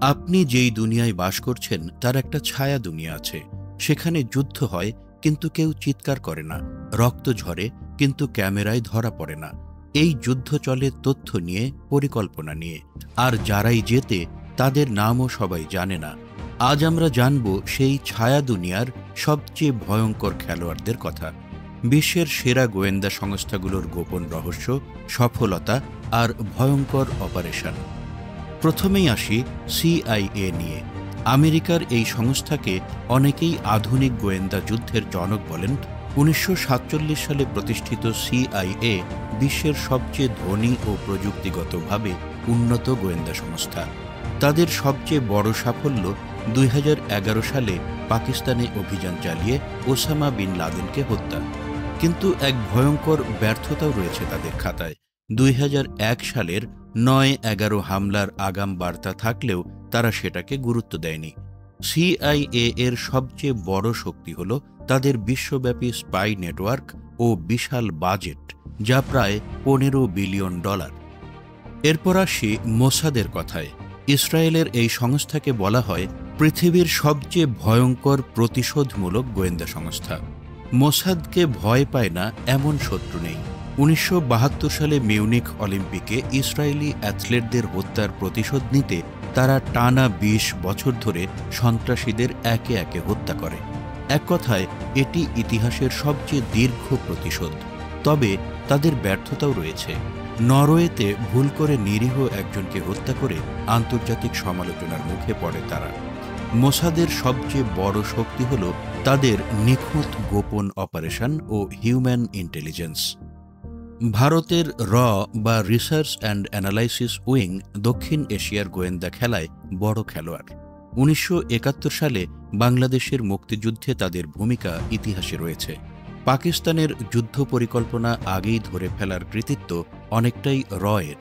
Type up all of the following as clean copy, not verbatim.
আপনি যেই দুনিয়ায় বাস করছেন তার একটা ছায়া দুনিয়া আছে। সেখানে যুদ্ধ হয় কিন্তু কেউ চিৎকার করে না, রক্ত ঝরে কিন্তু ক্যামেরায় ধরা পড়ে না। এই যুদ্ধ চলে তথ্য নিয়ে, পরিকল্পনা নিয়ে, আর যারাই জেতে তাদের নামও সবাই জানে না। আজ আমরা জানব সেই ছায়া দুনিয়ার সবচেয়ে ভয়ঙ্কর খেলোয়াড়দের কথা, বিশ্বের সেরা গোয়েন্দা সংস্থাগুলোর গোপন রহস্য, সফলতা আর ভয়ঙ্কর অপারেশন। প্রথমেই আসি সিআইএ নিয়ে। আমেরিকার এই সংস্থাকে অনেকেই আধুনিক গোয়েন্দা যুদ্ধের জনক বলেন। 1947 সালে প্রতিষ্ঠিত সিআইএ বিশ্বের সবচেয়ে ধনী ও প্রযুক্তিগতভাবে উন্নত গোয়েন্দা সংস্থা। তাদের সবচেয়ে বড় সাফল্য 2011 সালে পাকিস্তানে অভিযান চালিয়ে ওসামা বিন লাদেনকে হত্যা। কিন্তু এক ভয়ঙ্কর ব্যর্থতাও রয়েছে তাদের খাতায়। 2001 সালের 9/11 হামলার আগাম বার্তা থাকলেও তারা সেটাকে গুরুত্ব দেয়নি। সিআইএ এর সবচেয়ে বড় শক্তি হল তাদের বিশ্বব্যাপী স্পাই নেটওয়ার্ক ও বিশাল বাজেট, যা প্রায় $15 বিলিয়ন। এরপর আসি মোসাদের কথায়। ইসরায়েলের এই সংস্থাকে বলা হয় পৃথিবীর সবচেয়ে ভয়ঙ্কর প্রতিশোধমূলক গোয়েন্দা সংস্থা। মোসাদকে ভয় পায় না এমন শত্রু নেই। 1972 সালে মিউনিখ অলিম্পিকে ইসরায়েলি অ্যাথলেটদের হত্যার প্রতিশোধ নিতে তারা টানা 20 বছর ধরে সন্ত্রাসীদের একে একে হত্যা করে। এক কথায় এটি ইতিহাসের সবচেয়ে দীর্ঘ প্রতিশোধ। তবে তাদের ব্যর্থতাও রয়েছে। নরওয়েতে ভুল করে নিরীহ একজনকে হত্যা করে আন্তর্জাতিক সমালোচনার মুখে পড়ে তারা। মোসাদের সবচেয়ে বড় শক্তি হল তাদের নিখুঁত গোপন অপারেশন ও হিউম্যান ইন্টেলিজেন্স। ভারতের র বা রিসার্চ অ্যান্ড অ্যানালাইসিস উইং দক্ষিণ এশিয়ার গোয়েন্দা খেলায় বড় খেলোয়াড়। 1971 সালে বাংলাদেশের মুক্তিযুদ্ধে তাদের ভূমিকা ইতিহাসে রয়েছে। পাকিস্তানের যুদ্ধ পরিকল্পনা আগেই ধরে ফেলার কৃতিত্ব অনেকটাই রয়ের।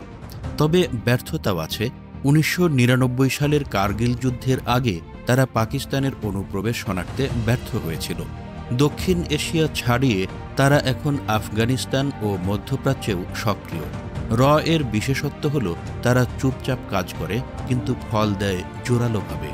তবে ব্যর্থতাও আছে। 1999 সালের কার্গিল যুদ্ধের আগে তারা পাকিস্তানের অনুপ্রবেশ শনাক্তে ব্যর্থ হয়েছিল। দক্ষিণ এশিয়া ছাড়িয়ে তারা এখন আফগানিস্তান ও মধ্যপ্রাচ্যেও সক্রিয়। র এর বিশেষত্ব হল তারা চুপচাপ কাজ করে কিন্তু ফল দেয় জোরালোভাবে।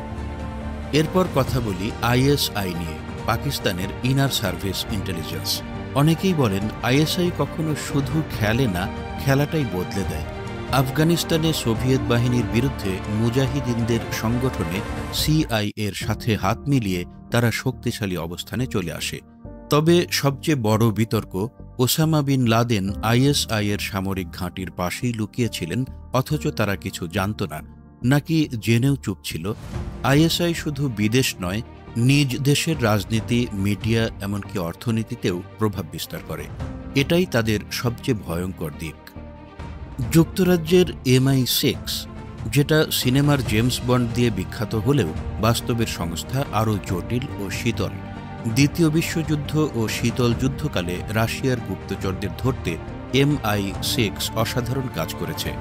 এরপর কথা বলি আইএসআই নিয়ে, পাকিস্তানের ইনার সার্ভিস ইন্টেলিজেন্স। অনেকেই বলেন আইএসআই কখনো শুধু খেলে না, খেলাটাই বদলে দেয়। আফগানিস্তানে সোভিয়েত বাহিনীর বিরুদ্ধে মুজাহিদিনদের সংগঠনে সিআইএর সাথে হাত মিলিয়ে তারা শক্তিশালী অবস্থানে চলে আসে। তবে সবচেয়ে বড় বিতর্ক, ওসামা বিন লাদেন আইএসআই এর সামরিক ঘাঁটির পাশেই লুকিয়েছিলেন, অথচ তারা কিছু জানত না, নাকি জেনেও চুপ ছিল। আইএসআই শুধু বিদেশ নয়, নিজ দেশের রাজনীতি, মিডিয়া, এমনকি অর্থনীতিতেও প্রভাব বিস্তার করে। এটাই তাদের সবচেয়ে ভয়ঙ্কর দিক। যুক্তরাজ্যের MI6, যেটা সিনেমার জেমস বন্ড দিয়ে বিখ্যাত হলেও বাস্তবের সংস্থা আরও জটিল ও শীতল। দ্বিতীয় বিশ্বযুদ্ধ ও শীতল যুদ্ধকালে রাশিয়ার গুপ্তচরদের ধরতে MI6 অসাধারণ কাজ করেছে।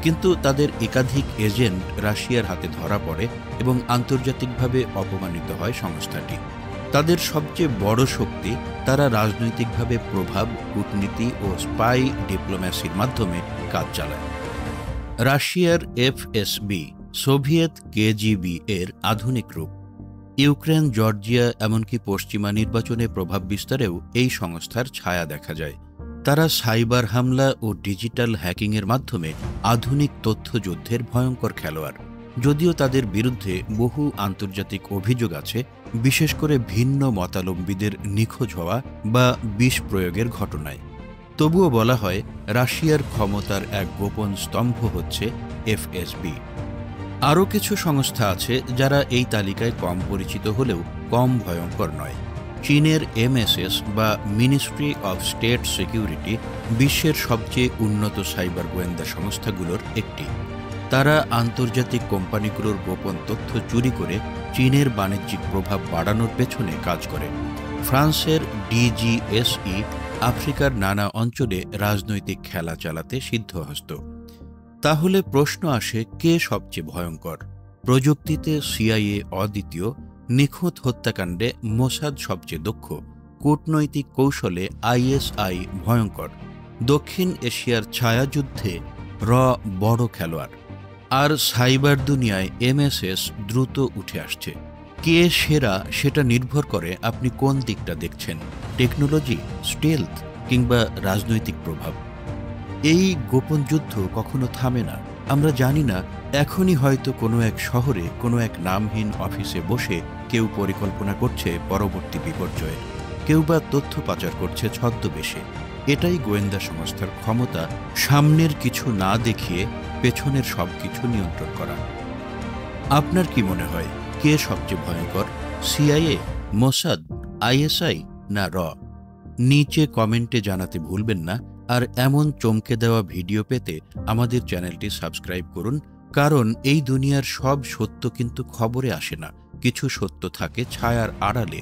কিন্তু তাদের একাধিক এজেন্ট রাশিয়ার হাতে ধরা পড়ে এবং আন্তর্জাতিকভাবে অপমানিত হয় সংস্থাটি। তাদের সবচেয়ে বড় শক্তি, তারা রাজনৈতিকভাবে প্রভাব, কূটনীতি ও স্পাই ডিপ্লোম্যাসির মাধ্যমে কাজ চালায়। রাশিয়ার FSB, সোভিয়েত KGB এর আধুনিক রূপ। ইউক্রেন, জর্জিয়া, এমনকি পশ্চিমা নির্বাচনে প্রভাব বিস্তারেও এই সংস্থার ছায়া দেখা যায়। তারা সাইবার হামলা ও ডিজিটাল হ্যাকিংয়ের মাধ্যমে আধুনিক তথ্যযুদ্ধের ভয়ঙ্কর খেলোয়াড়। যদিও তাদের বিরুদ্ধে বহু আন্তর্জাতিক অভিযোগ আছে, বিশেষ করে ভিন্ন মতাবলম্বীদের নিখোঁজ হওয়া বা বিষ প্রয়োগের ঘটনায়। তবুও বলা হয় রাশিয়ার ক্ষমতার এক গোপন স্তম্ভ হচ্ছে FSB। আরও কিছু সংস্থা আছে যারা এই তালিকায় কম পরিচিত হলেও কম ভয়ঙ্কর নয়। চীনের MSS বা মিনিস্ট্রি অফ স্টেট সিকিউরিটি বিশ্বের সবচেয়ে উন্নত সাইবার গোয়েন্দা সংস্থাগুলোর একটি। তারা আন্তর্জাতিক কোম্পানিগুলোর গোপন তথ্য চুরি করে চীনের বাণিজ্যিক প্রভাব বাড়ানোর পেছনে কাজ করে। ফ্রান্সের DGSE আফ্রিকার নানা অঞ্চলে রাজনৈতিক খেলা চালাতে সিদ্ধহস্ত। তাহলে প্রশ্ন আসে, কে সবচেয়ে ভয়ঙ্কর? প্রযুক্তিতে CIA অদ্বিতীয়, নিখুঁত হত্যাকাণ্ডে মোসাদ সবচেয়ে দক্ষ, কূটনৈতিক কৌশলে ISI ভয়ঙ্কর, দক্ষিণ এশিয়ার ছায়াযুদ্ধে র বড় খেলোয়াড়। আর সাইবার দুনিয়ায় এমএসএস দ্রুত উঠে আসছে। কে সেরা সেটা নির্ভর করে আপনি কোন দিকটা দেখছেন, টেকনোলজি, স্টেলথ কিংবা রাজনৈতিক প্রভাব। এই গোপন যুদ্ধ কখনো থামে না। আমরা জানি না, এখনই হয়তো কোনো এক শহরে কোনো এক নামহীন অফিসে বসে কেউ পরিকল্পনা করছে পরবর্তী বিপর্যয়ের, কেউ বা তথ্য পাচার করছে ছদ্মবেশে। এটাই গোয়েন্দা সংস্থার ক্ষমতা, সামনের কিছু না দেখিয়ে পেছনের সব কিছু নিয়ন্ত্রণ করা। আপনার কি মনে হয়, কে সবচেয়ে ভয়ঙ্কর, সিআইএ, মোসাদ, আইএসআই না র? নিচে কমেন্টে জানাতে ভুলবেন না। আর এমন চমকে দেওয়া ভিডিও পেতে আমাদের চ্যানেলটি সাবস্ক্রাইব করুন, কারণ এই দুনিয়ার সব সত্য কিন্তু খবরে আসে না, কিছু সত্য থাকে ছায়ার আড়ালে।